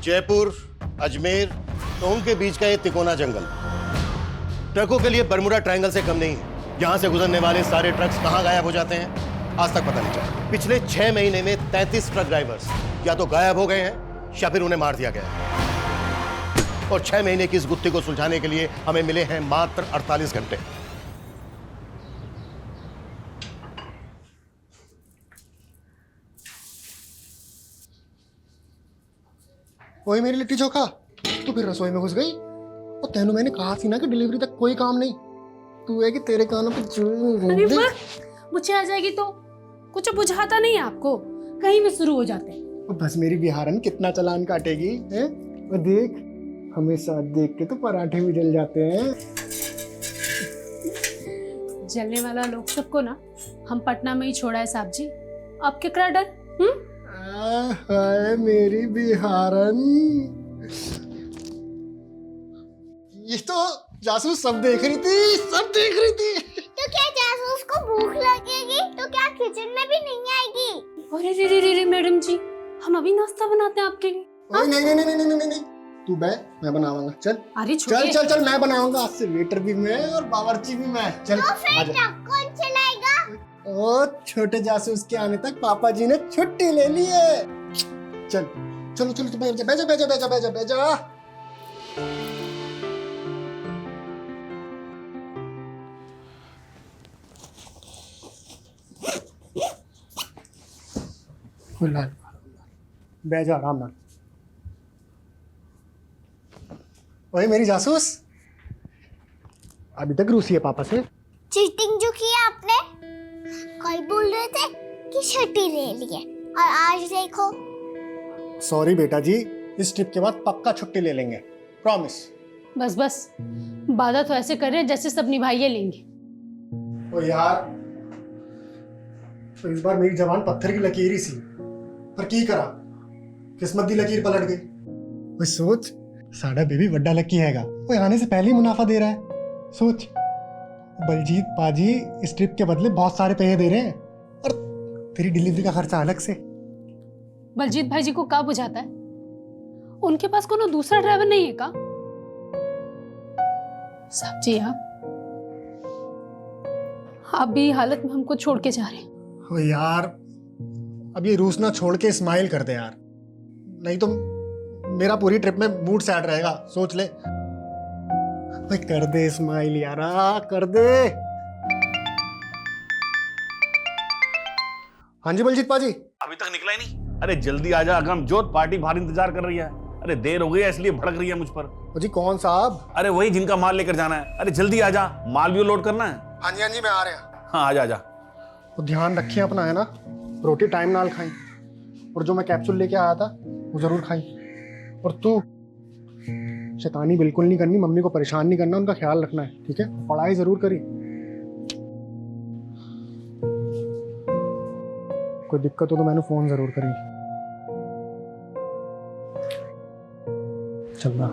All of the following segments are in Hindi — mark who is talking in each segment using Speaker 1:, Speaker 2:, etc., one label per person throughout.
Speaker 1: जयपुर, अजमेर, टोंक के बीच का ये तिकोना जंगल ट्रकों के लिए बरमुडा ट्रायंगल से कम नहीं है। यहां से गुजरने वाले सारे ट्रक्स कहां गायब हो जाते हैं आज तक पता नहीं चला। पिछले 6 महीने में 33 ट्रक ड्राइवर्स या तो गायब हो गए हैं या फिर उन्हें मार दिया गया है। और 6 महीने की इस गुत्थी को सुलझाने के लिए हमें मिले हैं मात्र 48 घंटे।
Speaker 2: वही मेरी लिट्टी चोखा, तू फिर रसोई में घुस गई। और तेनू मैंने कहा थी ना कि डिलीवरी तक कोई काम नहीं। तू है कि तेरे कानों पे
Speaker 3: अरे वाह, मुझे आ जाएगी तो कुछ बुझाता नहीं है आपको, कहीं भी शुरू हो जाते हैं।
Speaker 2: बस मेरी बिहारन कितना चालान काटेगी है? वो देख, हमेशा देख के तो पराठे भी जल जाते हैं।
Speaker 3: जलने वाला लोग सबको ना हम पटना में ही छोड़ा है साहब जी, आप क्या डर?
Speaker 2: हाय मेरी बिहारन, ये तो जासूस सब देख रही थी, सब देख रही थी।
Speaker 4: तो क्या जासूस को भूख लगेगी तो क्या किचन में भी नहीं आएगी?
Speaker 3: अरे रे रे रे रे मैडम जी, हम अभी नाश्ता बनाते हैं आपके लिए।
Speaker 2: नहीं नहीं नहीं नहीं नहीं नहीं, तू बै, मैं बनाऊंगा। चल
Speaker 3: अरे
Speaker 2: चल चल चल, मैं बनाऊंगा। आज से वेटर भी मैं और बावर्ची भी मैं। चल
Speaker 4: तो फिर
Speaker 2: आजा।
Speaker 4: ट्रक कौन चलाएगा?
Speaker 2: ओ छोटे जासूस के आने तक पापा जी ने छुट्टी ले ली है। चल चलो चलो, बैठ जा बैठ जा बैठ जा बैठ जा बैठ जा बैठ जा। बैठ जा आराम ਨਾਲ। ओए मेरी जासूस, अभी तक रूसी है पापा से।
Speaker 4: चीटिंग जो किया आपने, कल बोल रहे थे कि छुट्टी ले ली है और आज देखो।
Speaker 2: सॉरी बेटा जी, इस ट्रिप के बाद पक्का छुट्टी ले लेंगे, प्रॉमिस।
Speaker 3: बस बस, वादा तो ऐसे कर रहे हैं जैसे सब निभाइए लेंगे।
Speaker 2: ओ यार, तो इस बार मेरी जबान पत्थर की लकीर ही सी, पर की करा, किस्मत दी लकीर पलट गई। ओए सोच, साडा बेबी बड़ा लकी हैगा, वो आने से पहले ही मुनाफा दे रहा है। सोच, बलजीत पाजी इस ट्रिप के बदले बहुत सारे पैसे दे रहे हैं और तेरी डिलीवरी का खर्चा अलग से।
Speaker 3: बलजीत भाई जी को क्या बुझाता है? उनके पास कोनो दूसरा ड्राइवर नहीं है का? साहब जी आप भी हालत में हमको छोड़ के जा रहे हैं।
Speaker 2: ओ यार, अब ये रूस ना छोड़ के स्माइल कर दे यार, नहीं तो मेरा पूरी ट्रिप में मूड सैड रहेगा। सोच ले भाई, कर दे स्माइल यार, कर दे। हाँ जी बलजीत पाजी।
Speaker 5: अभी तक निकला ही नहीं? अरे जल्दी आजा अगम जोत, पार्टी बाहर इंतजार कर रही है। अरे देर हो गई है इसलिए भड़क रही है मुझ पर।
Speaker 2: जी कौन साहब?
Speaker 5: अरे वही जिनका माल लेकर जाना है। अरे जल्दी आजा, माल भी लोड करना है।
Speaker 2: हाँ जी मैं आ रहा हूँ।
Speaker 5: हाँ आजा आजा।
Speaker 2: तो ध्यान रखिए अपना, है ना, रोटी टाइम नाल खाई और जो मैं कैप्सूल लेके आया था वो जरूर खाई। और तू शैतानी बिल्कुल नहीं करनी, मम्मी को परेशान नहीं करना, उनका ख्याल रखना है, ठीक है? पढ़ाई जरूर करी। कोई दिक्कत हो तो मैंने फोन जरूर करी। चल रहा।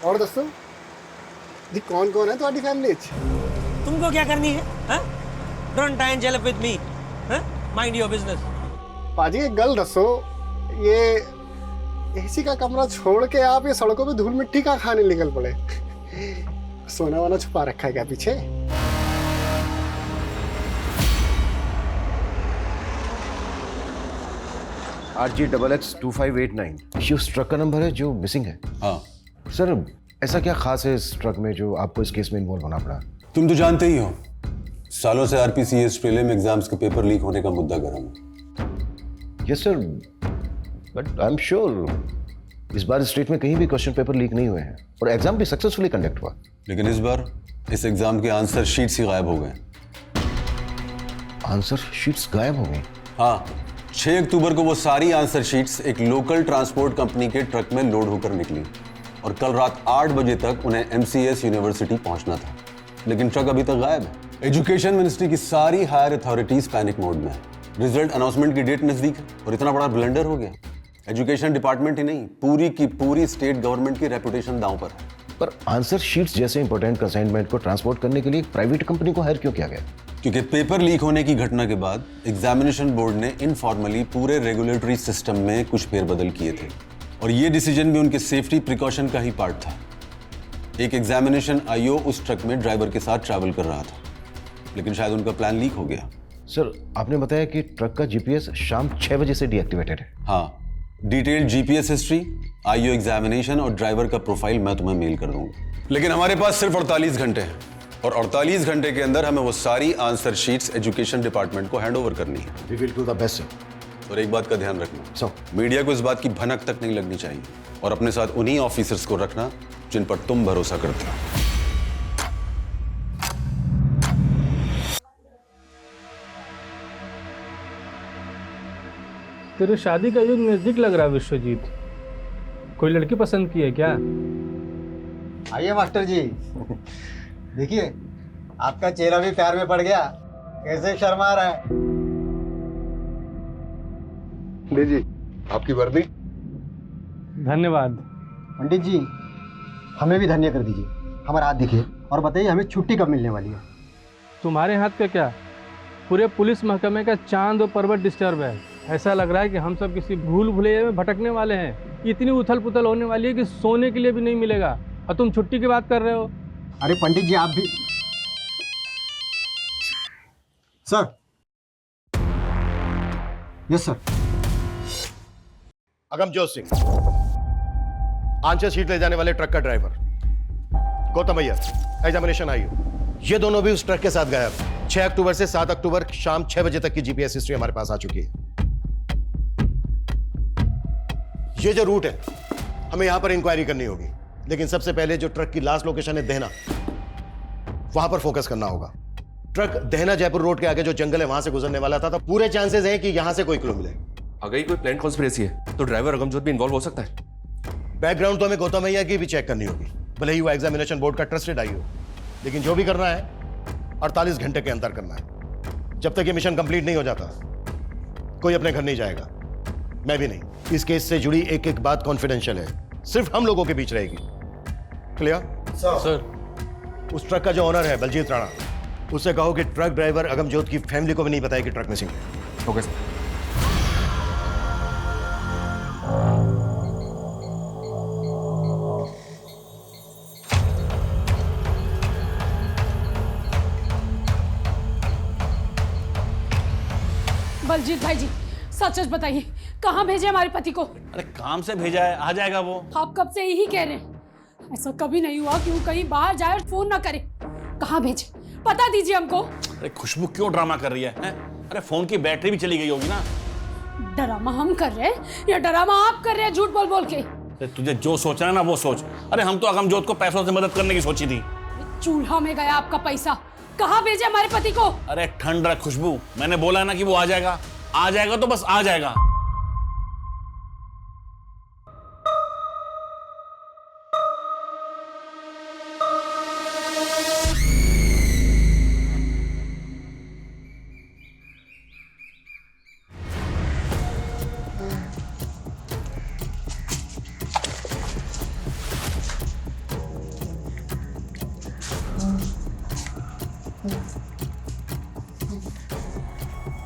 Speaker 2: और दोस्तों जी, कौन कौन है तुम्हारी फैमिली?
Speaker 6: तुमको क्या करनी है? Don't time jail with me, mind your business.
Speaker 2: पाजी एक गल दसो, ये एसी का कमरा छोड़ के आप ये सड़कों पे धूल मिट्टी का खाने निकल पड़े? सोना वाना छुपा रखा है क्या पीछे?
Speaker 7: RG XX2589 ये उस ट्रक का नंबर है जो मिसिंग है।
Speaker 8: हाँ
Speaker 7: सर, ऐसा क्या खास है इस ट्रक में जो आपको इस केस में इन्वॉल्व होना पड़ा?
Speaker 8: तुम तो जानते ही हो, सालों से RPCS प्रीलिम एग्जाम्स के पेपर लीक होने का मुद्दा गर्म है।
Speaker 7: Yes sir, but I am sure इस बार स्टेट में कहीं भी क्वेश्चन पेपर लीक नहीं हुए हैं और एग्जाम भी सक्सेसफुली कंडक्ट हुआ।
Speaker 8: लेकिन इस बार इस एग्जाम के आंसर शीट्स ही गायब हो गए।
Speaker 7: आंसर शीट्स गायब हो गई?
Speaker 8: हाँ, 6 अक्टूबर को वो सारी आंसर शीट्स एक लोकल ट्रांसपोर्ट कंपनी के ट्रक में लोड होकर निकली और कल रात 8 बजे तक उन्हें MCS यूनिवर्सिटी पहुंचना था, लेकिन ट्रक अभी तक गायब है। एजुकेशन मिनिस्ट्री की सारी हायर अथॉरिटीज पैनिक मोड में है। रिजल्ट अनाउंसमेंट की डेट नजदीक है और इतना बड़ा ब्लंडर हो गया। एजुकेशन डिपार्टमेंट ही नहीं, पूरी की पूरी स्टेट गवर्नमेंट की रेपुटेशन दांव पर है।
Speaker 7: पर आंसर शीट्स जैसे इंपॉर्टेंट कंसाइनमेंट को ट्रांसपोर्ट करने के लिए एक प्राइवेट कंपनी को हायर क्यों किया गया?
Speaker 8: क्योंकि पेपर लीक होने की घटना के बाद एग्जामिनेशन बोर्ड ने इनफॉर्मली पूरे रेगुलेटरी सिस्टम में कुछ फेरबदल किए थे और ये डिसीजन भी उनके सेफ्टी प्रिकॉशन का ही पार्ट था। एक एग्जामिनेशन आईओ उस ट्रक में ड्राइवर के साथ ट्रैवल कर रहा था, लेकिन शायद उनका प्लान लीक हो गया।
Speaker 7: सर, आपने बताया कि ट्रक का जीपीएस शाम 6 बजे से डीएक्टिवेटेड है।
Speaker 8: हाँ, detailed GPS history, IO examination और ड्राइवर का प्रोफाइल मैं तुम्हें मेल कर दूंगा। लेकिन हमारे पास सिर्फ 48 घंटे हैं और 48 घंटे के अंदर हमें वो सारी आंसर शीट्स एजुकेशन डिपार्टमेंट को हैंड ओवर करनी है।
Speaker 7: We will do the best sir.
Speaker 8: और एक बात का ध्यान रखना,
Speaker 7: सर,
Speaker 8: मीडिया को इस बात की भनक तक नहीं लगनी चाहिए और अपने साथ उन्हीं ऑफिसर्स को रखना जिन पर तुम भरोसा करते हो।
Speaker 9: तेरे शादी का युग नजदीक लग रहा है विश्वजीत। कोई लड़की पसंद की है क्या?
Speaker 2: आइए मास्टर जी, देखिए आपका चेहरा भी प्यार में पड़ गया। कैसे शर्मा रहा है।
Speaker 10: जी आपकी वर्दी।
Speaker 9: धन्यवाद।
Speaker 2: पंडित जी, हमें भी धन्य कर दीजिए। हमारा हाथ दिखिए और बताइए हमें छुट्टी कब मिलने वाली है।
Speaker 9: तुम्हारे हाथ का क्या, पूरे पुलिस महकमे का चांद और पर्वत डिस्टर्ब है। ऐसा लग रहा है कि हम सब किसी भूल भुलैया में भटकने वाले हैं। इतनी उथल पुथल होने वाली है कि सोने के लिए भी नहीं मिलेगा और तुम छुट्टी की बात कर रहे हो।
Speaker 2: अरे पंडित जी आप भी। Sir. Yes sir.
Speaker 1: Agamjot Singh, answer sheet ले जाने वाले ट्रक का driver. Gautam Iyer, examination IO. ये दोनों भी उस ट्रक के साथ गायब। 6 अक्टूबर से 7 अक्टूबर शाम 6 बजे तक की जीपीएस हिस्ट्री हमारे पास आ चुकी है। ये जो रूट है, हमें यहां पर इंक्वायरी करनी होगी, लेकिन सबसे पहले जो ट्रक की लास्ट लोकेशन है देहना, वहां पर फोकस करना होगा। ट्रक देहना जयपुर रोड के आगे जो जंगल है वहां से गुजरने वाला था, तो पूरे चांसेस हैं कि यहां से कोई क्लू मिले।
Speaker 11: अगर ये कोई प्लान कॉन्स्पिरेसी है तो ड्राइवर अगमजोत भी इन्वॉल्व हो सकता है।
Speaker 1: बैकग्राउंड तो हमें गौतम अय्यर की भी चेक करनी होगी, भले ही वो एग्जामिनेशन बोर्ड का ट्रस्टेड आई हो, लेकिन जो भी करना है 48 घंटे के अंदर करना है। जब तक ये मिशन कंप्लीट नहीं हो जाता कोई अपने घर नहीं जाएगा, मैं भी नहीं। इस केस से जुड़ी एक एक बात कॉन्फिडेंशियल है, सिर्फ हम लोगों के बीच रहेगी। Clear
Speaker 11: sir.
Speaker 1: उस ट्रक का जो ऑनर है बलजीत राणा, उससे कहो कि ट्रक ड्राइवर अगमजोत की फैमिली को भी नहीं बताया कि ट्रक मिसिंग है।
Speaker 11: Okay sir.
Speaker 3: बलजीत भाई जी, सच सच बताइए, कहाँ भेजे हमारे पति को?
Speaker 5: अरे काम से भेजा है, आ जाएगा वो।
Speaker 3: आप कब से यही कह रहे हैं। ऐसा कभी नहीं हुआ कि वो कहीं बाहर जाए और फोन ना करे। कहाँ भेजे, पता दीजिए हमको।
Speaker 5: अरे खुशबू क्यों ड्रामा कर रही है, हैं? अरे फोन की बैटरी भी चली गई होगी ना।
Speaker 3: ड्रामा हम कर रहे हैं या ड्रामा आप कर रहे हैं झूठ बोल बोल के?
Speaker 5: अरे तुझे जो सोचना है ना वो सोच। अरे हम तो अगमजोत को पैसों से मदद करने की सोची थी।
Speaker 3: चूल्हा में गया आपका पैसा। कहाँ भेजे हमारे पति को?
Speaker 5: अरे ठंड रख खुशबू, मैंने बोला ना कि वो आ जाएगा। आ जाएगा तो बस आ जाएगा।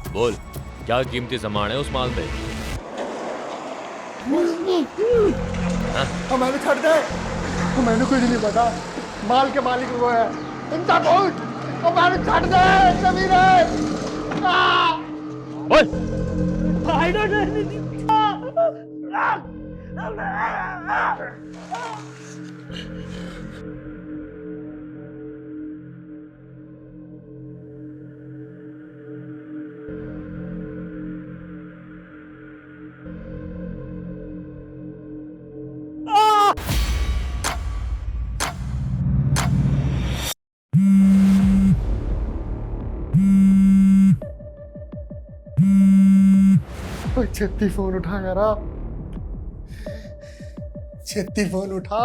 Speaker 11: बोल, क्या कीमती सामान है उस माल पे?
Speaker 2: हमें छोड़ दे, हमें कुछ नहीं पता। माल के मालिक वो है इनका बहुत। हमें छोड़ दे Sameer.
Speaker 6: I don't know anything.
Speaker 2: छेती फोन उठा यार, छेती फोन उठा।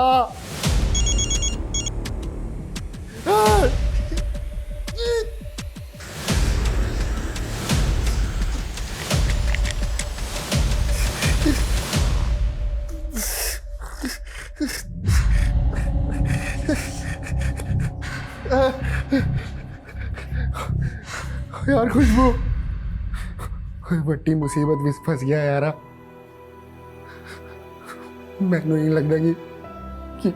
Speaker 2: यार खुशबू, बड़ी मुसीबत विच फंस गया यार। मैनू नहीं लगता कि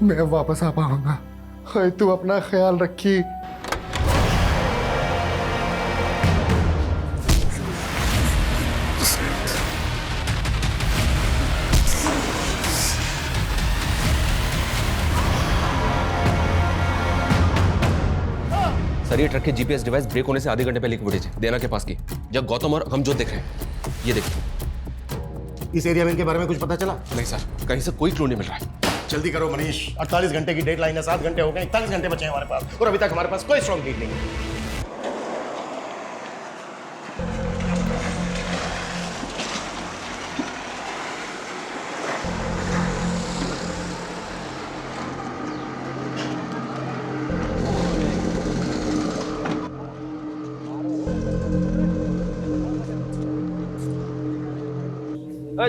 Speaker 2: मैं वापस आ पाऊंगा। हाय तू अपना ख्याल रखी।
Speaker 12: सर ये ट्रक के जीपीएस डिवाइस ब्रेक होने से आधे घंटे पहले की फुटेज है देना के पास की, जब गौतम और हम जो देख रहे हैं। ये देखिए।
Speaker 1: इस एरिया में इनके बारे में कुछ पता चला?
Speaker 12: नहीं सर, कहीं से कोई क्लू नहीं मिल रहा है।
Speaker 1: जल्दी करो मनीष, 48 घंटे की डेडलाइन है, 7 घंटे हो गए, 41 घंटे बचे हैं हमारे पास और अभी तक हमारे पास कोई स्ट्रॉन्ग लीड नहीं है।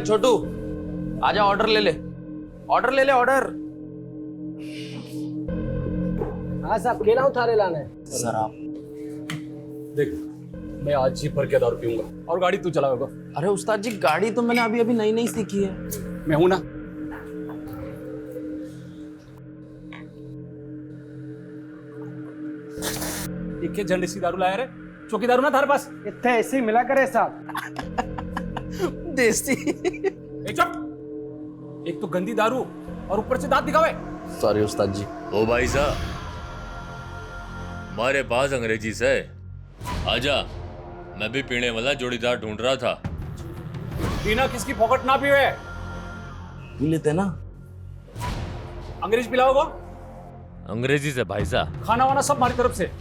Speaker 12: छोटू आजा, ऑर्डर ले ले, ऑर्डर ले ले, ऑर्डर।
Speaker 6: हाँ साहब, केला उतारे लाना है
Speaker 12: सर आप
Speaker 9: देख, मैं आज ही भर के दारू पीऊंगा और गाड़ी तू चलाओगा।
Speaker 12: अरे उस्ताद जी, गाड़ी तो मैंने अभी अभी नई नई सीखी है।
Speaker 9: मैं हूं ना। एक झंडे सी दारू लाया रे, चौकी दारू ना थारे पास
Speaker 6: इतने ऐसे ही मिला करे साहब।
Speaker 12: देसी।
Speaker 9: चुप, एक तो गंदी दारू और ऊपर से दांत दिखावे।
Speaker 12: सॉरी उस्ताद जी।
Speaker 11: ओ भाई साहब, हमारे पास अंग्रेजी से आजा, मैं भी पीने वाला जोड़ीदार ढूंढ रहा था।
Speaker 9: बिना किसकी पॉकेट ना पीवे।
Speaker 12: पी लेते ना।
Speaker 9: अंग्रेजी पिलाओ वो।
Speaker 11: अंग्रेजी से भाई साहब।
Speaker 9: खाना वाना सब हमारी तरफ से।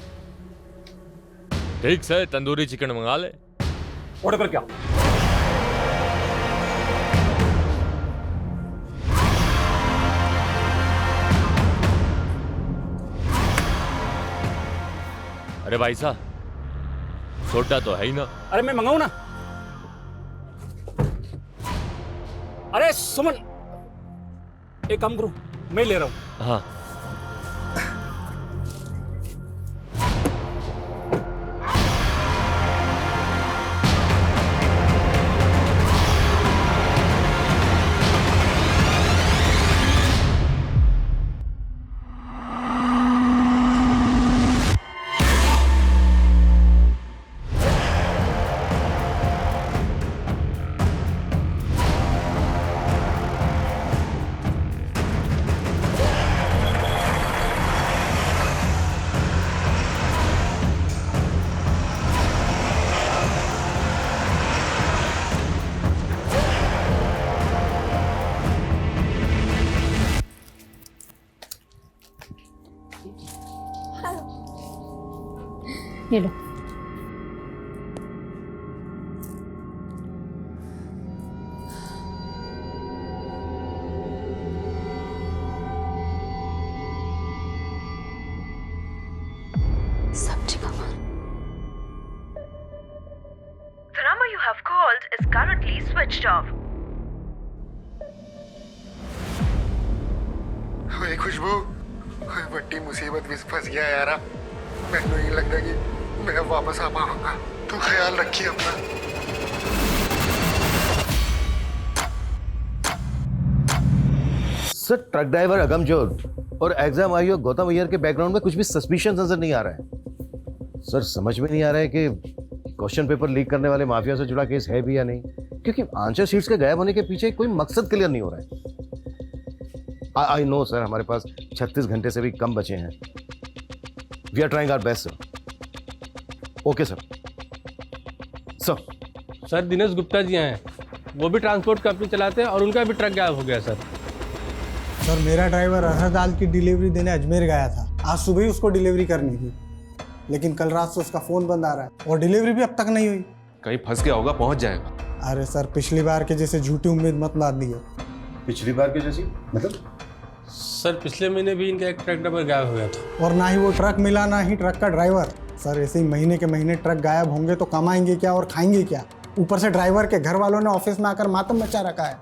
Speaker 11: ठीक से तंदूरी चिकन मंगा ले।
Speaker 9: ऑर्डर कर क्या?
Speaker 11: अरे भाई साहब, सोडा तो है ही ना।
Speaker 9: अरे मैं मंगाऊं ना। अरे सुमन, एक काम करो, मैं ले रहा हूं।
Speaker 11: हाँ
Speaker 3: ये लो।
Speaker 13: सब्जी कमा। The number you have called is currently switched off.
Speaker 2: ओए खुशबू, ओए बड़ी मुसीबत में फंस गया यार। मैनू नहीं लगता कि मैं वापस आ पाऊंगा। तू ख्याल रखिए अपना।
Speaker 7: सर ट्रक ड्राइवर अगमजोत और एग्जाम आईओ गौतम अय्यर के बैकग्राउंड में कुछ भी सस्पिशियस नजर नहीं आ रहा है। सर समझ में नहीं आ रहा है कि क्वेश्चन पेपर लीक करने वाले माफिया से जुड़ा केस है भी या नहीं, क्योंकि आंसर शीट्स के गायब होने के पीछे कोई मकसद क्लियर नहीं हो रहा है। आई नो सर, हमारे पास 36 घंटे से भी कम बचे हैं। We are trying our best sir. Okay sir.
Speaker 9: Sir Dinesh Gupta ji हैं, वो भी ट्रांसपोर्ट कंपनी चलाते हैं और उनका भी ट्रक गायब हो गया सर।
Speaker 2: सर मेरा ड्राइवर अरहर दाल की डिलीवरी देने अजमेर गया था। आज सुबह ही उसको डिलीवरी करनी थी, लेकिन कल रात से उसका फ़ोन बंद आ रहा है और डिलीवरी भी अब तक नहीं हुई।
Speaker 12: कहीं फंस गया होगा, पहुंच जाएगा।
Speaker 2: अरे सर, पिछली बार के जैसे झूठी उम्मीद मत बांध दिए।
Speaker 7: पिछली बार के जैसी मतलब?
Speaker 9: सर पिछले महीने भी इनका एक ट्रक ड्राइवर गायब हो गया था।
Speaker 2: और ना ही वो ट्रक मिला, ना ही ट्रक का ड्राइवर। सर ऐसे ही महीने के महीने ट्रक गायब होंगे तो कमाएंगे क्या और खाएंगे क्या? ऊपर से ड्राइवर के घर वालों ने ऑफिस में आकर मातम मचा रखा है।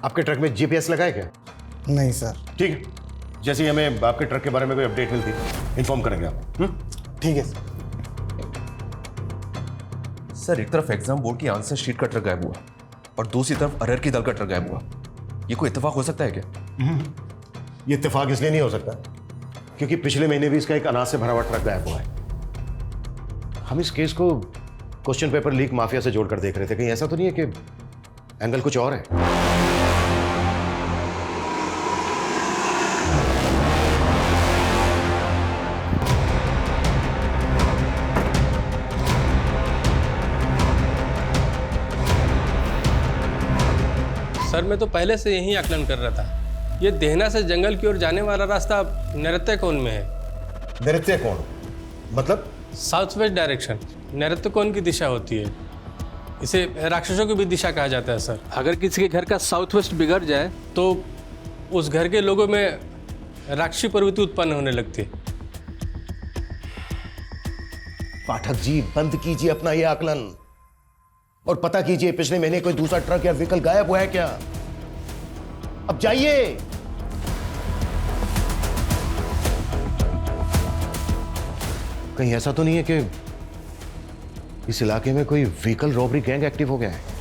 Speaker 1: आपके ट्रक में जीपीएस लगा है क्या?
Speaker 2: नहीं सर।
Speaker 1: ठीक है, जैसे ही हमें आपके ट्रक के बारे में कोई अपडेट मिलती इन्फॉर्म करेंगे आप। ठीक है सर।
Speaker 12: सर एक तरफ एग्जाम बोर्ड की आंसर शीट का ट्रक गायब हुआ और दूसरी तरफ अरहर की दाल का ट्रक गायब हुआ। ये कोई इत्तेफाक हो सकता है क्या?
Speaker 1: ये इत्तेफाक इसलिए नहीं हो सकता क्योंकि पिछले महीने भी इसका एक अनाज से भरा हुआ ट्रक गायब हुआ है। हम इस केस को क्वेश्चन पेपर लीक माफिया से जोड़कर देख रहे थे। कहीं ऐसा तो नहीं है कि एंगल कुछ और है?
Speaker 9: सर मैं तो पहले से यही आकलन कर रहा था। ये देहना से जंगल की ओर जाने वाला रास्ता नृत्यकोण में है।
Speaker 1: नृत्यकोण मतलब?
Speaker 9: साउथ वेस्ट डायरेक्शन नृत्यकोण की दिशा होती है। इसे राक्षसों की भी दिशा कहा जाता है सर। अगर किसी के घर का साउथ वेस्ट बिगड़ जाए तो उस घर के लोगों में राक्षसी प्रवृत्ति उत्पन्न होने लगती है।
Speaker 1: पाठक जी बंद कीजिए अपना ये आकलन और पता कीजिए पिछले महीने कोई दूसरा ट्रक या व्हीकल गायब हुआ है क्या? अब जाइए। कहीं ऐसा तो नहीं है कि इस इलाके में कोई व्हीकल रॉबरी गैंग एक्टिव हो गया है?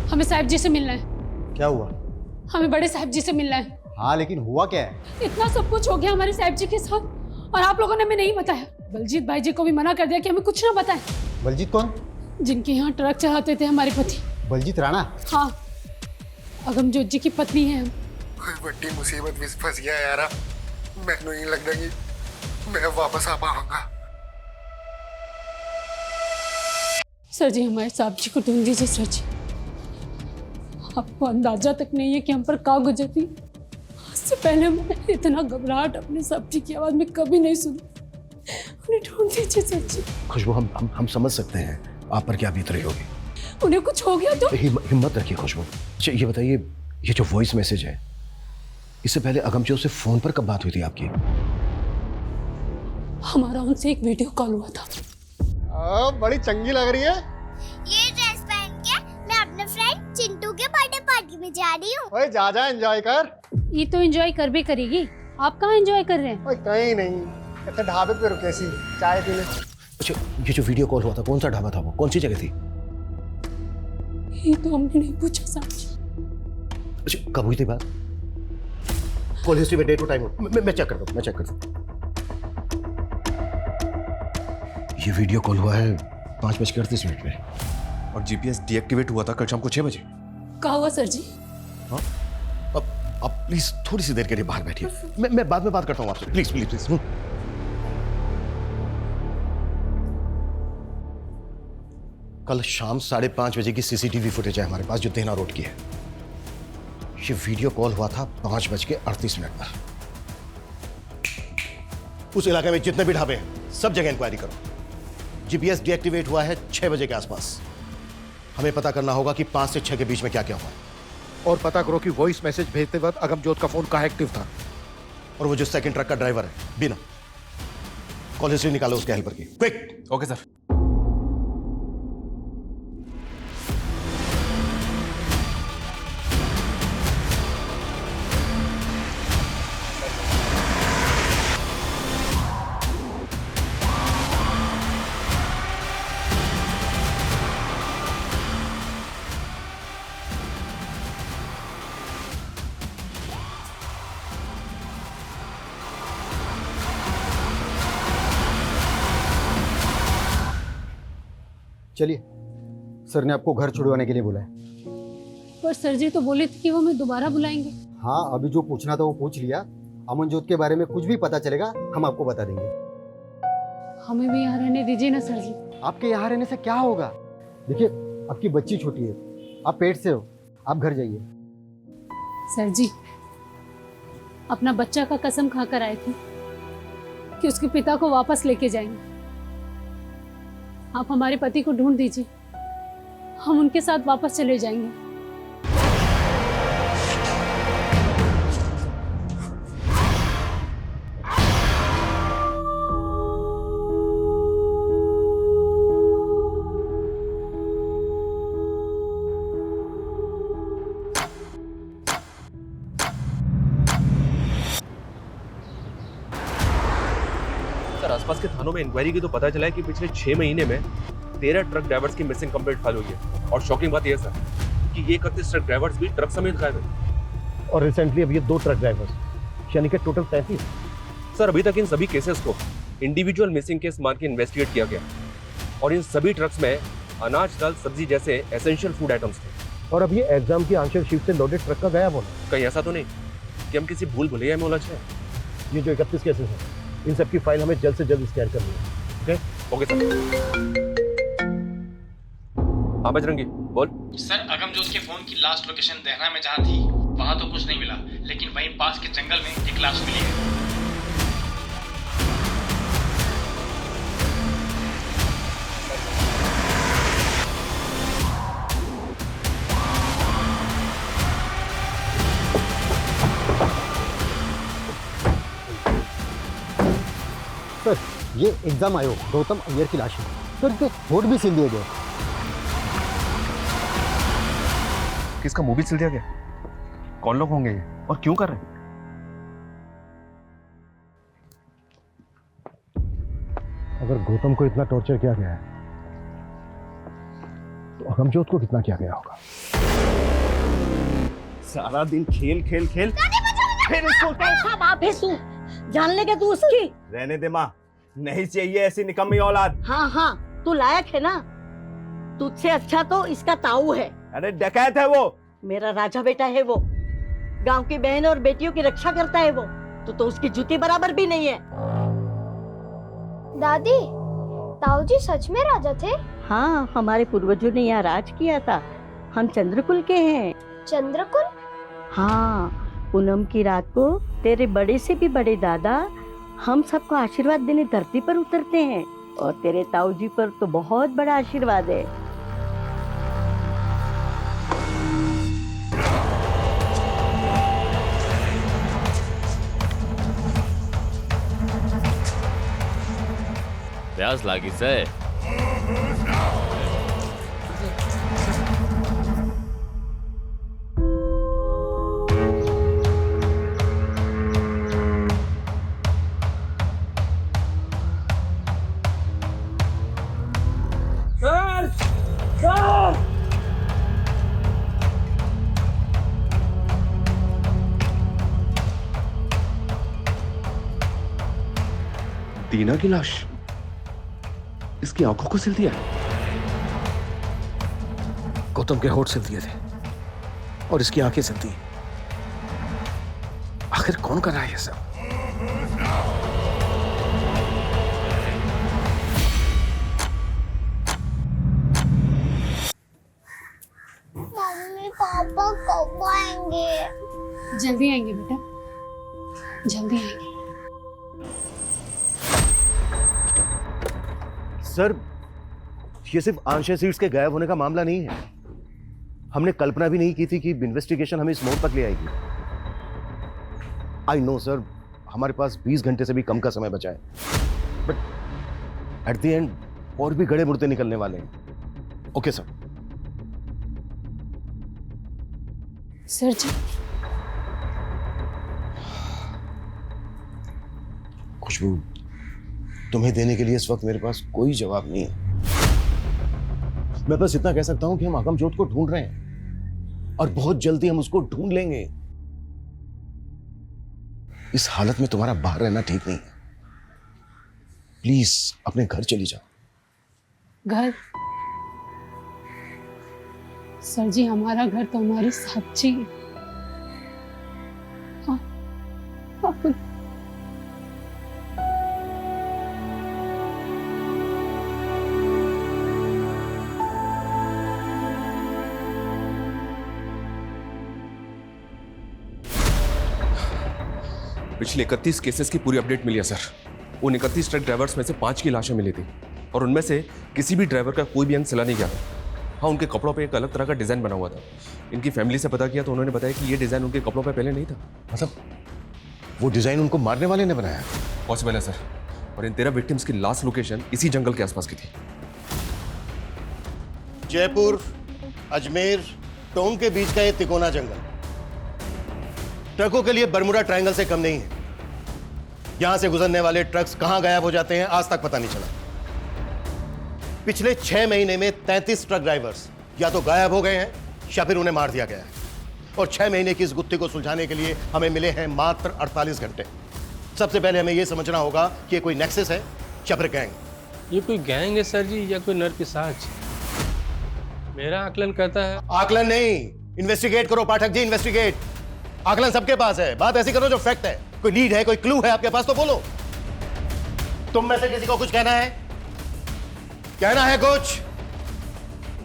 Speaker 3: हमें साहब जी से मिलना है।
Speaker 2: क्या हुआ?
Speaker 3: हमें बड़े साहब जी से मिलना है।
Speaker 2: हाँ लेकिन हुआ क्या है?
Speaker 3: इतना सब कुछ हो गया हमारे साहब जी के साथ और आप लोगों ने हमें नहीं बताया। बलजीत भाई जी को भी मना कर दिया कि हमें कुछ ना बताएं।
Speaker 2: बलजीत कौन?
Speaker 3: जिनके यहाँ ट्रक चलाते थे हमारे पति।
Speaker 2: बलजीत राणा?
Speaker 3: हाँ, अगमजोत जी की पत्नी है हम।
Speaker 10: बड़ी मुसीबत में फंस गया यार। मैंने नहीं लगता कि मैं वापस आ पाऊंगा।
Speaker 3: सर जी हमारे साहब जी को ढूंढ दीजिए सर जी। आपको अंदाजा तक नहीं है कि हम पर का गुजरती। इससे पहले मैं इतना घबराहट अपने साहब जी की आवाज में कभी नहीं सुनी। उन्हें ढूंढ दीजिए सर जी।
Speaker 1: खुशबू हम समझ सकते हैं आप पर क्या बीत रही होगी।
Speaker 3: उन्हें कुछ हो गया तो?
Speaker 1: हिम्मत रखिए खुशबू। अच्छा ये बताइए, ये जो वॉइस मैसेज है इससे पहले अगमजोत से फोन पर कब बात हुई थी आपकी?
Speaker 3: हमारा उनसे एक वीडियो कॉल हुआ था।
Speaker 2: बड़ी चंगी लग रही है।
Speaker 4: ये ड्रेस पहन के मैं अपने फ्रेंड चिंटू के बर्थडे पार्टी में जा रही हूँ।
Speaker 2: ओए जा एंजॉय कर।
Speaker 3: ये तो एंजॉय कर भी करेगी। आप कहाँ एंजॉय कर रहे हैं?
Speaker 2: ओए कहीं नहीं, ऐसे ढाबे पे रुके सी चाय पीने।
Speaker 1: अच्छा ये जो वीडियो कॉल हुआ था कौन सा ढाबा था वो? कौन सी जगह थी?
Speaker 3: ये तो हमने नहीं पूछा साहब जी।
Speaker 1: अच्छा कब हुई थी बात? कॉल हिस्ट्री में डेट और टाइम मैं चेक करता हूँ। ये वीडियो कॉल हुआ है 5:38 में
Speaker 12: और जीपीएस डीएक्टिवेट हुआ था कल शाम को 6 बजे।
Speaker 3: कहा हुआ सर जी?
Speaker 1: हाँ अब प्लीज थोड़ी सी देर के लिए बाहर बैठिए। मैं बाद में बात करता हूँ आपसे। Please please please. कल शाम 5:30 बजे की सीसीटीवी फुटेज है हमारे पास जो देना रोड की है। ये वीडियो कॉल हुआ था 5:38 पर। उस इलाके में जितने भी ढाबे हैं सब जगह इंक्वायरी करो। जीपीएस डीएक्टिवेट हुआ है 6 बजे के आसपास। हमें पता करना होगा कि 5 से 6 के बीच में क्या क्या हुआ और पता करो कि वॉइस मैसेज भेजते वक्त अगमजोत का फोन कहाँ एक्टिव था और वो जो सेकंड ट्रक का ड्राइवर है बिना। कॉल हिस्ट्री निकालो उसके हेल्पर की, क्विक।
Speaker 12: Okay sir.
Speaker 2: चलिए, सर ने आपको घर छुड़वाने के लिए बुलाया।
Speaker 3: पर सर जी तो बोले थे कि वो हमें दोबारा बुलाएंगे।
Speaker 2: हाँ अभी जो पूछना था वो पूछ लिया। अमनजोत के बारे में कुछ भी पता चलेगा हम आपको बता देंगे।
Speaker 3: हमें भी यहाँ रहने दीजिए ना सर जी।
Speaker 2: आपके यहाँ रहने से क्या होगा? देखिए आपकी बच्ची छोटी है, आप पेट से हो, आप घर जाइए।
Speaker 3: सर जी अपना बच्चा का कसम खाकर आए थे कि उसके पिता को वापस लेके जाएंगे। आप हमारे पति को ढूंढ दीजिए, हम उनके साथ वापस चले जाएंगे।
Speaker 12: सर आसपास के थानों में इंक्वायरी की तो पता चला है कि पिछले 6 महीने में 13 ट्रक ड्राइवर्स की मिसिंग कंप्लेंट फाइल हुई है। और शॉकिंग बात यह सर कि ये 31 ट्रक ड्राइवर्स भी ट्रक समेत गायब है।
Speaker 7: और रिसेंटली अभी ये 2 ट्रक ड्राइवर्स, यानी कि टोटल 33।
Speaker 12: सर अभी तक इन सभी केसेस को इंडिविजुअल मिसिंग केस मान के इन्वेस्टिगेट किया गया और इन सभी ट्रक्स में अनाज, दाल, सब्जी जैसे एसेंशियल फूड आइटम्स थे।
Speaker 7: और अब ये एग्जाम की आंसर शीट से लोडेड ट्रक का गायब होना।
Speaker 12: कहीं ऐसा तो नहीं कि हम किसी भूल भुलैया में उलझे हैं?
Speaker 7: ये जो 31 केसेस हैं, इन सब की फाइल हमें जल्द से जल्द स्कैन करनी है।
Speaker 12: Okay sir. हाँ बजरंगी बोल।
Speaker 14: सर अगमजोत के फोन की लास्ट लोकेशन देहरा में जहाँ थी वहाँ तो कुछ नहीं मिला, लेकिन वहीं पास के जंगल में एक लाश मिली है।
Speaker 2: सर ये एग्जाम आयोग गौतम अय्यर की लाश है सर, इनके होठ भी सिल दिए गए।
Speaker 12: किसका मुंह भी सिल दिया गया? कौन लोग होंगे ये और क्यों कर रहे हैं?
Speaker 7: अगर गौतम को इतना टॉर्चर किया गया है तो अगमजोत को कितना किया गया होगा?
Speaker 5: सारा दिन खेल खेल खेल फिर इसको
Speaker 15: जान लेगा तू उसकी।
Speaker 5: रहने दे माँ, नहीं चाहिए ऐसी निकम्मी औलाद।
Speaker 15: हाँ तू लायक है ना, तुझसे अच्छा तो इसका ताऊ है।
Speaker 5: अरे डकैत है वो।
Speaker 15: मेरा राजा बेटा है वो, गांव की बहन और बेटियों की रक्षा करता है वो, तो उसकी जूती बराबर भी नहीं है।
Speaker 4: दादी, ताऊ जी सच में राजा थे?
Speaker 15: हाँ हमारे पूर्वजों ने यहाँ राज किया था, हम चंद्रकुल के हैं।
Speaker 4: चंद्रकुल?
Speaker 15: हाँ, पूनम की रात को तेरे बड़े से भी बड़े दादा हम सबको आशीर्वाद देने धरती पर उतरते हैं और तेरे ताऊ जी पर तो बहुत बड़ा आशीर्वाद है।
Speaker 11: प्यास लागी से
Speaker 12: दीना की लाश, इसकी आंखों को सिल दिया।
Speaker 7: गौतम के होठ सिल दिए थे और इसकी आंखें सिल दी। आखिर कौन कर रहा है ये सब?
Speaker 4: मम्मी पापा कब आएंगे?
Speaker 3: जल्दी आएंगे बेटा, जल्दी आएंगे।
Speaker 7: सर ये सिर्फ आंशिक सीट्स के गायब होने का मामला नहीं है। हमने कल्पना भी नहीं की थी कि इन्वेस्टिगेशन हमें इस मोड़ तक ले आएगी। आई नो सर, हमारे पास 20 घंटे से भी कम का समय बचा है, बट एट द एंड और भी गड़े मुर्दे निकलने वाले हैं। Okay sir.
Speaker 3: सर जी,
Speaker 7: खुशबू, तुम्हें देने के लिए इस वक्त मेरे पास कोई जवाब नहीं है। मैं बस इतना कह सकता हूं कि हम अगमजोत को ढूंढ रहे हैं और बहुत जल्दी हम उसको ढूंढ लेंगे। इस हालत में तुम्हारा बाहर रहना ठीक नहीं है। प्लीज अपने घर चली जाओ।
Speaker 3: घर? सर जी, हमारा घर तो हमारी साक्षी है। आप
Speaker 12: पिछले 31 केसेस की पूरी अपडेट मिली है सर। उन 31 ट्रक ड्राइवर्स में से 5 की लाशें मिली थी। और उनमें से किसी भी ड्राइवर का कोई भी अंग सिला नहीं गया था। हाँ, उनके कपड़ों पे एक अलग तरह का डिज़ाइन बना हुआ था। इनकी फैमिली से पता किया तो उन्होंने बताया कि ये डिज़ाइन उनके कपड़ों पे पहले नहीं था।
Speaker 7: मतलब वो डिज़ाइन उनको मारने वाले ने बनाया?
Speaker 12: पॉसिबल है सर। और इन 13 विक्टिम्स की लास्ट लोकेशन इसी जंगल के आसपास की थी।
Speaker 1: जयपुर, अजमेर, टोंक के बीच का ये तिकोना जंगल ट्रकों के लिए बरमुडा ट्रायंगल से कम नहीं है। यहां से गुजरने वाले ट्रक्स कहां गायब हो जाते हैं आज तक पता नहीं चला। पिछले 6 महीने में 33 ट्रक ड्राइवर्स या तो गायब हो गए हैं या फिर उन्हें मार दिया गया है। और 6 महीने की इस गुत्थी को सुलझाने के लिए हमें मिले हैं मात्र 48 घंटे। सबसे पहले हमें यह समझना होगा कि ये कोई नेक्सस है या फिर गैंग।
Speaker 9: ये कोई गैंग है सर जी या कोई नरपिशाच? मेरा आकलन कहता है।
Speaker 1: आकलन नहीं, इन्वेस्टिगेट करो पाठक जी, इन्वेस्टिगेट। आकलन सबके पास है, बात ऐसी करो जो फैक्ट है। कोई लीड है, कोई क्लू है आपके पास तो बोलो। तुम में से किसी को कुछ कहना है? कहना है कुछ?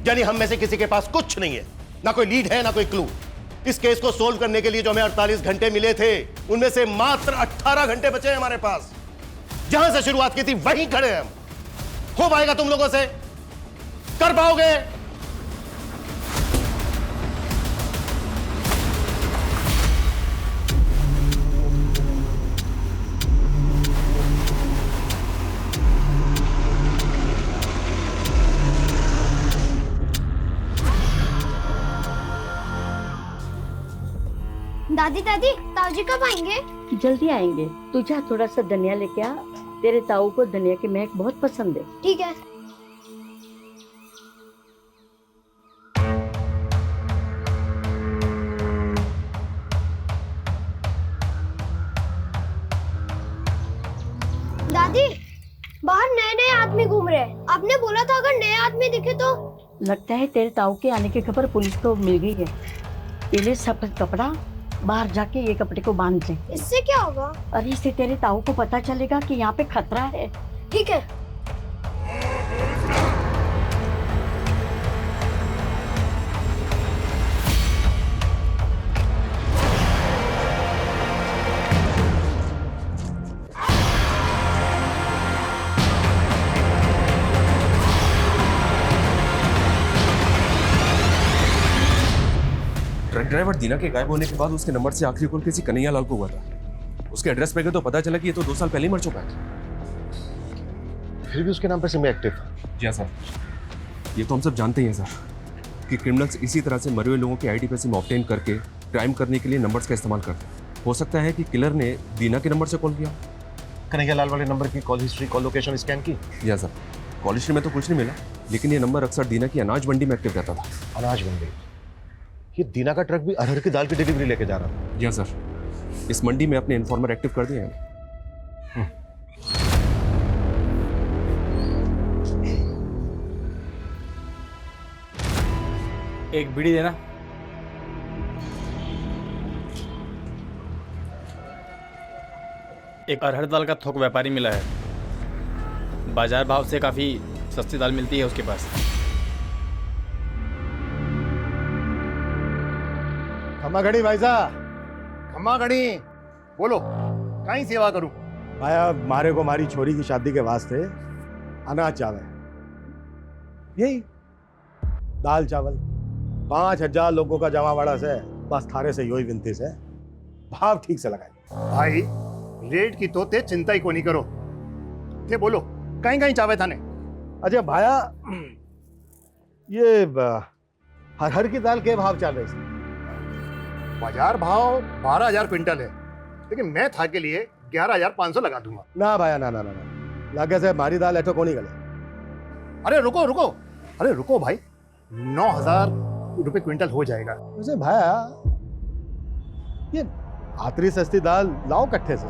Speaker 1: यानी हम में से किसी के पास कुछ नहीं है, ना कोई लीड है ना कोई क्लू। इस केस को सोल्व करने के लिए जो हमें 48 घंटे मिले थे उनमें से मात्र 18 घंटे बचे हैं हमारे पास। जहां से शुरुआत की थी वहीं खड़े हैं हम। हो पाएगा तुम लोगों से? कर पाओगे?
Speaker 4: दादी दादी, ताऊजी कब आएंगे?
Speaker 15: जल्दी आएंगे। तू जा थोड़ा सा धनिया लेके आ, तेरे ताऊ को धनिया की महक बहुत पसंद है।
Speaker 4: ठीक है। दादी, बाहर नए नए आदमी घूम रहे हैं। आपने बोला था अगर नए आदमी दिखे तो।
Speaker 15: लगता है तेरे ताऊ के आने की खबर पुलिस को मिल गई है। पहले सफेद कपड़ा बाहर जाके ये कपड़े को बांध ले।
Speaker 4: इससे क्या होगा?
Speaker 15: अरे इससे तेरे ताऊ को पता चलेगा कि यहाँ पे खतरा है।
Speaker 4: ठीक है।
Speaker 12: ट्रक ड्राइवर दीना के गायब होने के बाद उसके नंबर से आखिरी कॉल किसी कन्हैया लाल को हुआ था। उसके एड्रेस पे गए तो पता चला कि ये तो 2 साल पहले ही मर चुका है।
Speaker 7: फिर भी उसके नाम पर सिम एक्टिव था।
Speaker 12: जी सर, ये तो हम सब जानते ही हैं सर कि क्रिमिनल्स इसी तरह से मरे हुए लोगों के आईडी पे सिम ऑब्टेन करके क्राइम करने के लिए नंबर्स का इस्तेमाल करते हैं। हो सकता है कि किलर ने दीना के नंबर से कॉल किया।
Speaker 7: कन्हैया लाल वाले नंबर की call history, call location scan की?
Speaker 12: या सर, कॉल हिस्ट्री में तो कुछ नहीं मिला, लेकिन ये नंबर अक्सर दीना की अनाज मंडी में एक्टिव रहता था।
Speaker 7: अनाज मंडी? ये दीना का ट्रक भी अरहर की दाल की डिलीवरी लेके जा रहा था।
Speaker 12: जी सर, इस मंडी में अपने इन्फॉर्मर एक्टिव कर दिए हैं।
Speaker 14: एक बीड़ी देना। एक अरहर दाल का थोक व्यापारी मिला है। बाजार भाव से काफी सस्ती दाल मिलती है उसके पास।
Speaker 1: खम्मा घड़ी भाई साहब, खम्मा घड़ी। बोलो, कहीं सेवा करूं?
Speaker 16: भाया मारे को मारी छोरी की शादी के वास्ते अनाज चावल, यही दाल चावल 5000 लोगों का जमावाड़ा से बस थारे से योही विनती से भाव ठीक से लगाए।
Speaker 10: भाई रेट की तो ते चिंता ही को नहीं करो। ते बोलो कहीं कहीं चावे थाने।
Speaker 16: अच्छा भाया, ये हर की दाल के भाव चल रहे थे?
Speaker 10: बाजार भाव 12000 क्विंटल है, लेकिन मैं था के लिए 11500 लगा दूंगा।
Speaker 16: ना भाया ना ना ना, लागे से मारी दाल ऐठो कोनी गले।
Speaker 10: अरे रुको रुको, अरे रुको भाई, 9000 रुपए क्विंटल हो जाएगा।
Speaker 16: वैसे भाया ये आतरी सस्ती दाल लाओ कट्ठे से।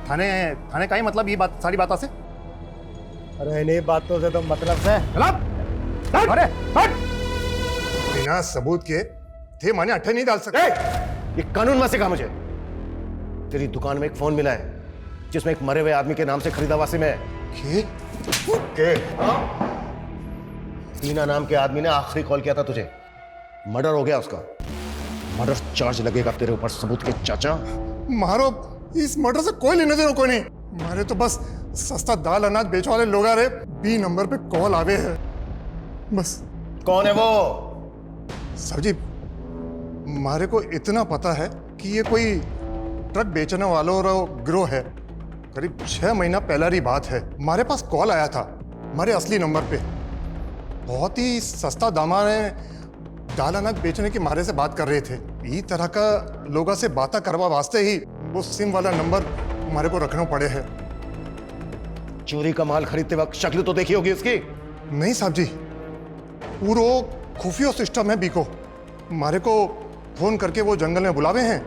Speaker 10: थाने थाने का ही मतलब ये बात सारी बातों से?
Speaker 16: अरे इन्हीं बातों से तो मतलब से
Speaker 10: अरे हट! बिना सबूत के थे माने अट्ठे नहीं डाल सकते।
Speaker 1: ये कानून मत सिखा मुझे। तेरी दुकान में एक फोन मिला है जिसमें एक मरे हुए आदमी के नाम से खरीदा हुआ सिम है। दीना नाम के आदमी ने आखिरी कॉल किया था तुझे। मर्डर हो गया उसका। मर्डर चार्ज लगेगा तेरे ऊपर सबूत के चाचा।
Speaker 10: मारो, इस मर्डर से कोई लेने देना कोई नहीं। मारे तो बस सस्ता दाल अनाज बेचने वाले लोग आ रहे, बी नंबर पे कॉल आवे है। बस
Speaker 1: कौन है वो?
Speaker 10: सर जी, मारे को इतना पता है कि ये कोई ट्रक बेचने वालों का गिरोह है। करीब 6 महीना पहला की बात है, हमारे पास कॉल आया था हमारे असली नंबर पे। बहुत ही सस्ता दामा में दाल अनाज बेचने की मारे से बात कर रहे थे। इस तरह का लोगों से बातें करवा वास्ते ही वो सिम वाला नंबर हमारे को रखना पड़े है।
Speaker 1: चोरी का माल खरीदते वक्त शक्ल तो देखी होगी उसकी।
Speaker 10: नहीं साहब जी, पूरा खुफिया सिस्टम है बीको। हमारे को फोन करके वो जंगल में बुलावे हैं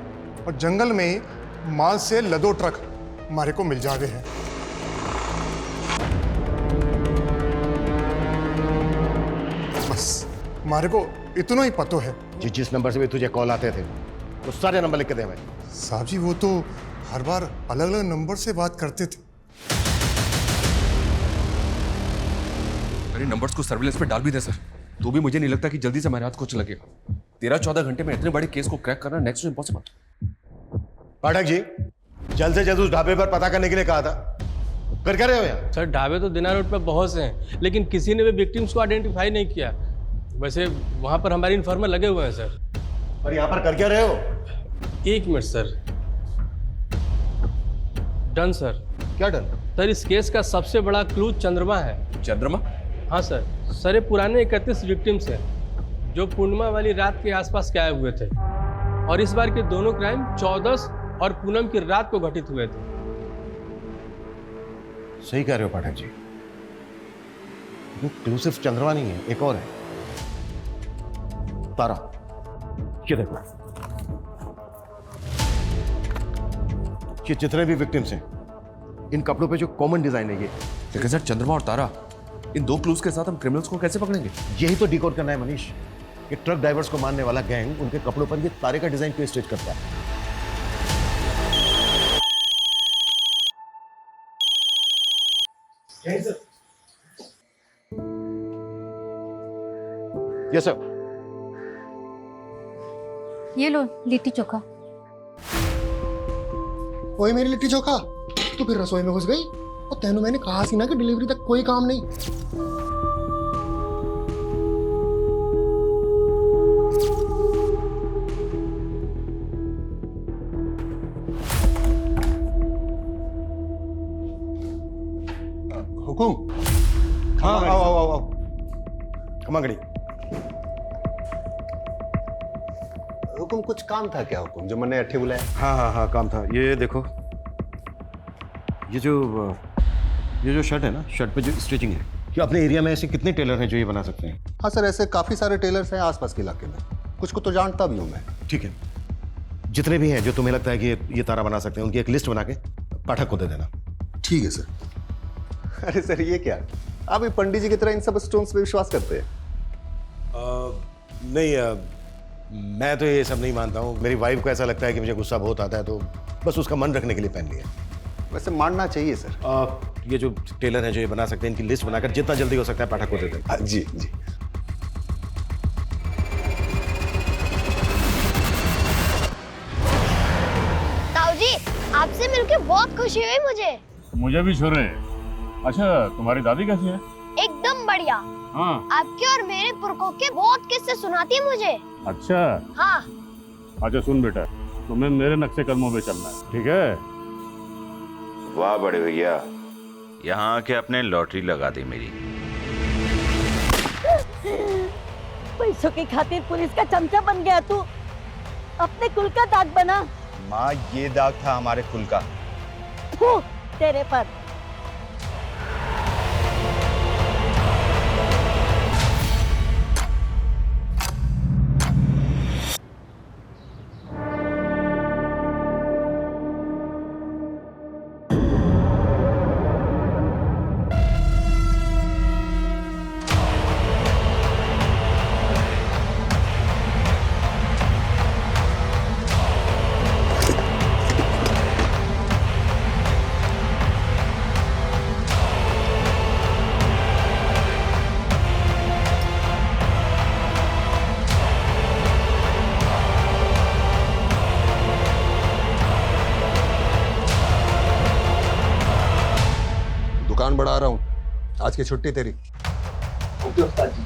Speaker 10: और जंगल में ही माल से लदो ट्रक हमारे को मिल जावे हैं। बस हमारे को इतना ही पतो है।
Speaker 1: जिस नंबर से भी तुझे कॉल आते थे वो सारे नंबर लिख के दे भाई।
Speaker 10: साहब जी, वो तो हर बार अलग अलग नंबर से बात करते थे।
Speaker 12: मेरे नंबर्स को सर्विलेंस पे डाल भी दे सर, तो भी मुझे नहीं लगता कि जल्दी से हमारे हाथ कुछ लगेगा। 13-14 घंटे में इतने बड़े केस को क्रैक करना next to impossible.
Speaker 1: Pathak ji, जल्द से जल्द उस ढाबे पर पता करने के लिए कहा था, कर क्या रहे हो यहाँ?
Speaker 9: सर ढाबे तो दिनार रोड पे बहुत से हैं, लेकिन किसी ने भी विक्टिम्स को आइडेंटिफाई नहीं किया। वैसे वहाँ पर हमारे इन्फॉर्मर लगे हुए हैं सर।
Speaker 1: और यहाँ पर कर क्या रहे हो?
Speaker 9: 1 मिनट सर। Done sir.
Speaker 1: क्या डन?
Speaker 9: सर इस केस का सबसे बड़ा क्लू चंद्रमा है।
Speaker 12: चंद्रमा?
Speaker 9: हाँ सर। सर ये पुराने 31 विक्टिम्स हैं जो पूर्णिमा वाली रात के आसपास गायब हुए थे, और इस बार के दोनों क्राइम 14 और पूनम की रात को घटित हुए थे।
Speaker 1: सही कह रहे हो पाठक जी, वो क्लू सिर्फ चंद्रमा नहीं है, एक और है, तारा। ये देखो, ये जितने भी विक्टिम्स हैं इन कपड़ों पे जो कॉमन डिजाइन है ये।
Speaker 12: लेकिन सर चंद्रमा और तारा, इन 2 क्लूज के साथ हम क्रिमिनल्स को कैसे पकड़ेंगे?
Speaker 1: यही तो डिकोड करना है मनीष, कि ट्रक ड्राइवर्स को मारने वाला गैंग उनके कपड़ों पर ये तारे का डिजाइन क्यों स्टिच करता है। Yes sir.
Speaker 17: ये लो लिट्टी चोखा।
Speaker 2: वही मेरी लिट्टी चोखा, तो फिर रसोई में घुस गई। और तेनू मैंने कहा सी ना कि डिलीवरी तक कोई काम नहीं।
Speaker 1: हुकुम। हाँ आओ आओ आओ आओ, खमागड़ी।
Speaker 7: हुकुम, कुछ काम था क्या हुकुम, जो मैंने अट्ठे बुलाया?
Speaker 1: हाँ हाँ हाँ, काम था। ये देखो, ये जो शर्ट है ना, शर्ट पे जो स्टिचिंग है, कि अपने एरिया में ऐसे कितने टेलर हैं जो ये बना सकते हैं?
Speaker 7: हाँ सर, ऐसे काफी सारे टेलर्स हैं आसपास के इलाके में, कुछ को तो जानता भी हूँ मैं।
Speaker 1: ठीक है, जितने भी हैं जो तुम्हें लगता है कि ये तारा बना सकते हैं, उनकी एक लिस्ट बना के पाठक को दे देना।
Speaker 7: ठीक है सर। अरे सर, ये क्या, आप भी पंडित जी की तरह इन सब स्टोन्स पे विश्वास करते हैं?
Speaker 1: नहीं, मैं तो ये सब नहीं मानता हूँ। मेरी वाइफ को ऐसा लगता है कि मुझे गुस्सा बहुत आता है, तो बस उसका मन रखने के लिए पहन लिया।
Speaker 7: वैसे मानना चाहिए सर।
Speaker 1: ये जो टेलर हैं जो ये बना सकते हैं, इनकी लिस्ट बनाकर जितना जल्दी हो सकता है पाठक को दे दें।
Speaker 7: जी जी।
Speaker 4: ताऊ जी, आपसे मिलके बहुत खुशी हुई मुझे
Speaker 5: भी छोरे। अच्छा, तुम्हारी दादी कैसी है?
Speaker 4: एकदम बढ़िया।
Speaker 5: हाँ।
Speaker 4: आपके और मेरे पुरखों के बहुत किस्से सुनाती है मुझे।
Speaker 5: अच्छा।
Speaker 4: हाँ।
Speaker 5: अच्छा सुन बेटा, तुम्हें मेरे नक्शे कदमों पे चलना है, ठीक है?
Speaker 18: वाह बड़े भैया, यहाँ आके अपने लॉटरी लगा दी मेरी।
Speaker 15: पैसों की खातिर पुलिस का चमचा बन गया तू, अपने कुल का दाग बना।
Speaker 18: माँ, ये दाग था हमारे कुल का।
Speaker 15: फू, तेरे पर।
Speaker 10: उड़ान बढ़ा रहा हूँ, आज की छुट्टी तेरी।
Speaker 19: ओके उस्ताद जी।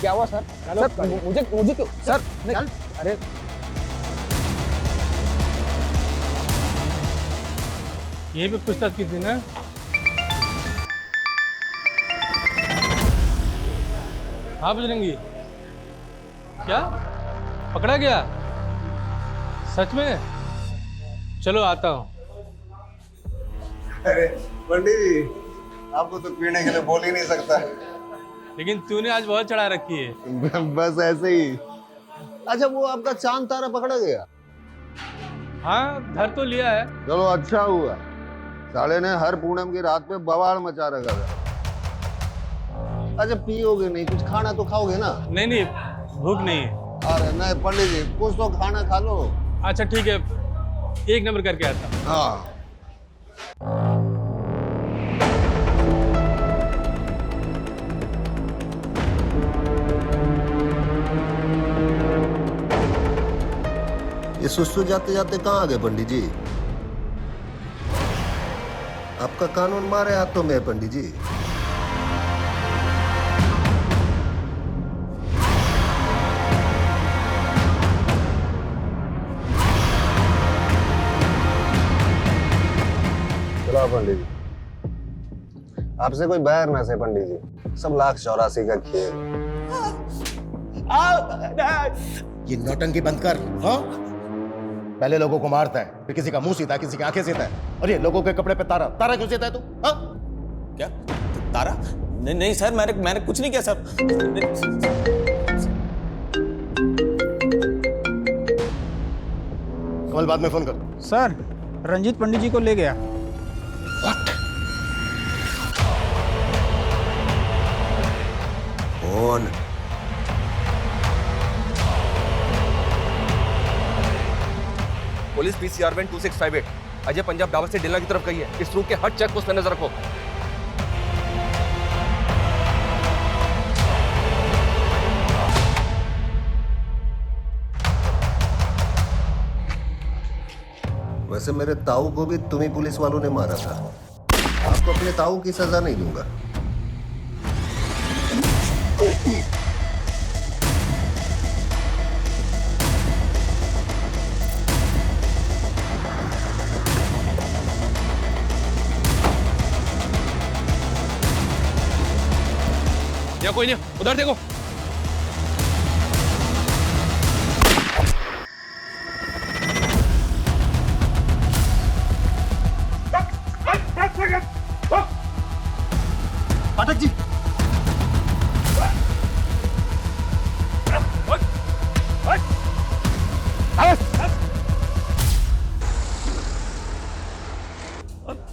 Speaker 6: क्या हुआ सर? सर मुझे क्यों सर? चल अरे
Speaker 9: यही पे पूछताछ की थी ना? हाँ बजरंगी, क्या पकड़ा गया? सच में? चलो आता हूँ।
Speaker 10: अरे पंडित जी, आपको तो पीने के लिए बोल ही नहीं सकता।
Speaker 9: लेकिन तूने आज बहुत चढ़ा रखी है।
Speaker 10: बस ऐसे ही। अच्छा, वो आपका चांद तारा पकड़ा गया?
Speaker 9: हाँ, धर तो लिया है।
Speaker 10: चलो अच्छा हुआ, साले ने हर पूनम की रात पे बवाल मचा रखा था। अच्छा, पियोगे नहीं, कुछ खाना तो खाओगे ना?
Speaker 9: नहीं नहीं, भूख नहीं है।
Speaker 10: अरे नहीं पंडित जी, कुछ तो खाना खा लो।
Speaker 9: अच्छा ठीक है, एक नंबर करके आता हूँ।
Speaker 10: हाँ।
Speaker 7: ये सुस्तु जाते जाते कहाँ आ गए पंडित जी? आपका कानून मारे हाथों में है पंडित जी।
Speaker 10: चलो पंडित जी, आपसे कोई बैर ना से पंडित जी, सब लाख 84 का खेल।
Speaker 1: ये नौटंकी बंद कर। हाँ, पहले लोगों को मारता है, फिर किसी का मुंह सीता है, किसी की आंखें सीता है, और ये लोगों के कपड़े पे तारा तारा क्यों सीता है तू? हाँ?
Speaker 20: क्या तारा? नहीं नहीं सर, मैंने कुछ नहीं किया सर।
Speaker 1: कमल बाद में फोन कर।
Speaker 21: सर, रंजीत पंडित जी को ले गया।
Speaker 7: कौन?
Speaker 12: Police PCR van 2658 Ajay Punjab डावर से डेला की तरफ गई है। इस रूट के हर चेक पोस्ट पर नजर रखो।
Speaker 7: वैसे मेरे ताऊ को भी तुम्ही पुलिस वालों ने मारा था। आपको अपने ताऊ की सजा नहीं दूंगा।
Speaker 12: या कोई नहीं, उधर देखो।
Speaker 2: पाठक जी,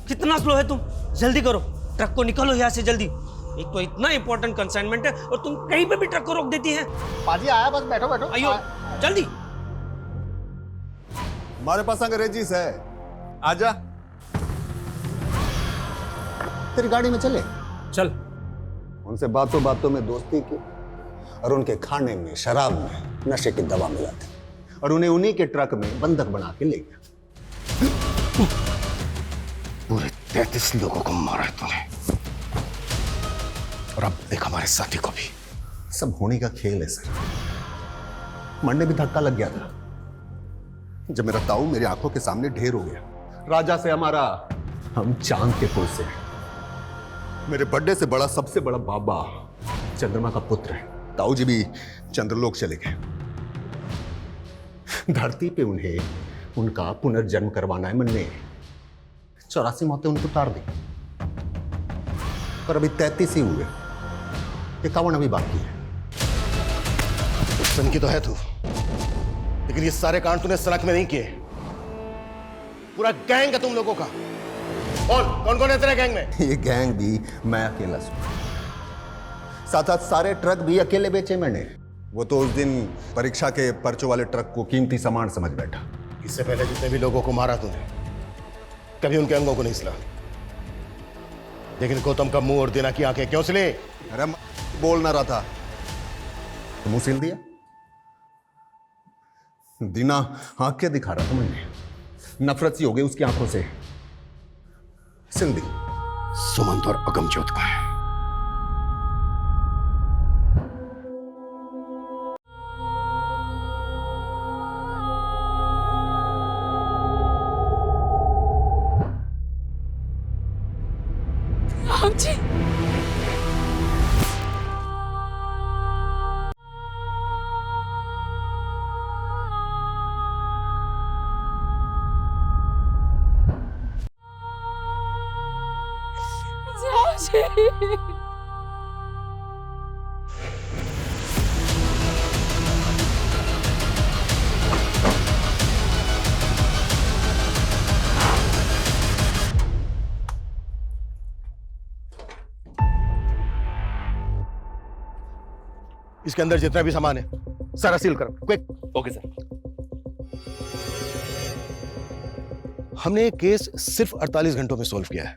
Speaker 6: कितना स्लो है तुम? जल्दी करो, ट्रक को निकालो यहाँ से जल्दी। एक तो इतना इंपॉर्टेंट कंसाइनमेंट है और तुम कहीं पे भी ट्रक को रोक देती हैं।
Speaker 10: पाजी आया, बस बैठो बैठो।
Speaker 6: आइयो जल्दी।
Speaker 10: हमारे पास अंग्रेजीस है, आजा। तेरी गाड़ी में चले?
Speaker 6: चल।
Speaker 10: उनसे बातों बातों में दोस्ती की और उनके खाने में, शराब में नशे की दवा मिलाती और उन्हें उन्हीं के ट्रक में बंधक बना के ले गया।
Speaker 1: पूरे 33 लोगों को मारा तूने, और अब देख हमारे साथी को भी।
Speaker 10: सब होने का खेल है सर। मन में भी धक्का लग गया था जब मेरा ताऊ मेरी आंखों के सामने ढेर हो गया। राजा से हमारा, हम चांद के पुल से। मेरे बर्थडे से बड़ा, सबसे बड़ा बाबा चंद्रमा का पुत्र है। ताऊ जी भी चंद्रलोक चले गए। धरती पे उन्हें उनका पुनर्जन्म करवाना है। मन ने 84 मौतें उनको उतार दी, पर अभी 33 ही हुए। 51 अभी बाकी है।
Speaker 1: सन की तो है तू, लेकिन ये सारे कांड तूने सड़क में नहीं किए। पूरा गैंग है तुम लोगों का। कौन कौन है तेरे गैंग में?
Speaker 10: ये गैंग भी मैं अकेला हूं। साथ साथ सारे ट्रक भी अकेले बेचे मैंने। वो तो उस दिन परीक्षा के पर्चों वाले ट्रक को कीमती सामान समझ बैठा।
Speaker 1: इससे पहले जितने भी लोगों को मारा तूने, कभी उनके अंगों को नहीं सिला, लेकिन गौतम का मुंह और दीना की आंखें क्यों सिले?
Speaker 10: अरे बोल ना रहा था तो मुंह सिल दिया। दीना आंखें दिखा रहा था, मैंने नफरत सी हो गई उसकी आंखों से, सिल दी।
Speaker 1: सुमंत और अगमजोत का है।
Speaker 3: राम जी,
Speaker 1: इसके अंदर जितना भी सामान है सारा सील करो, क्विक।
Speaker 12: Okay sir.
Speaker 1: हमने ये केस सिर्फ 48 घंटों में सॉल्व किया है।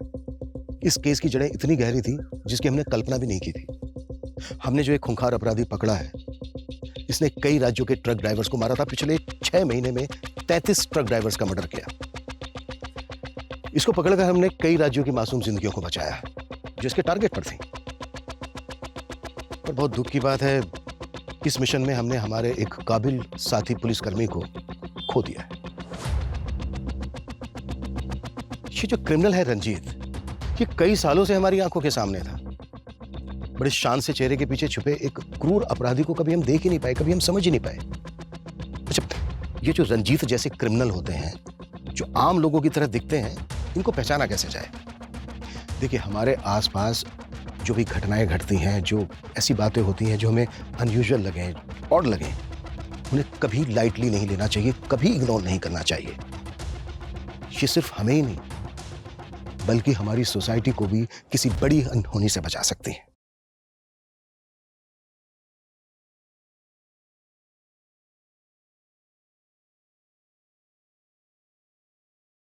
Speaker 1: इस केस की जड़ें इतनी गहरी थी जिसकी हमने कल्पना भी नहीं की थी। हमने जो एक खूंखार अपराधी पकड़ा है, इसने कई राज्यों के ट्रक ड्राइवर्स को मारा था। पिछले 6 महीने में 33 ट्रक ड्राइवर्स का मर्डर किया। इसको पकड़कर हमने कई राज्यों की मासूम जिंदगियों को बचाया जो इसके टारगेट पर थी। पर बहुत दुख की बात है, इस मिशन में हमने हमारे एक काबिल साथी पुलिसकर्मी को खो दिया है। ये जो क्रिमिनल है रंजीत, ये कई सालों से हमारी आंखों के सामने था। बड़े शान से चेहरे के पीछे छुपे एक क्रूर अपराधी को कभी हम देख ही नहीं पाए, कभी हम समझ ही नहीं पाए। अच्छा, ये जो रंजीत जैसे क्रिमिनल होते हैं, जो आम लोगों की तरह दिखते हैं, इनको पहचाना कैसे जाए? देखिए, हमारे आसपास जो भी घटनाएं घटती हैं, जो ऐसी बातें होती हैं जो हमें अनयूजुअल लगे, ऑड लगे, उन्हें कभी लाइटली नहीं लेना चाहिए, कभी इग्नोर नहीं करना चाहिए। ये सिर्फ हमें ही नहीं बल्कि हमारी सोसाइटी को भी किसी बड़ी अनहोनी से बचा सकती है।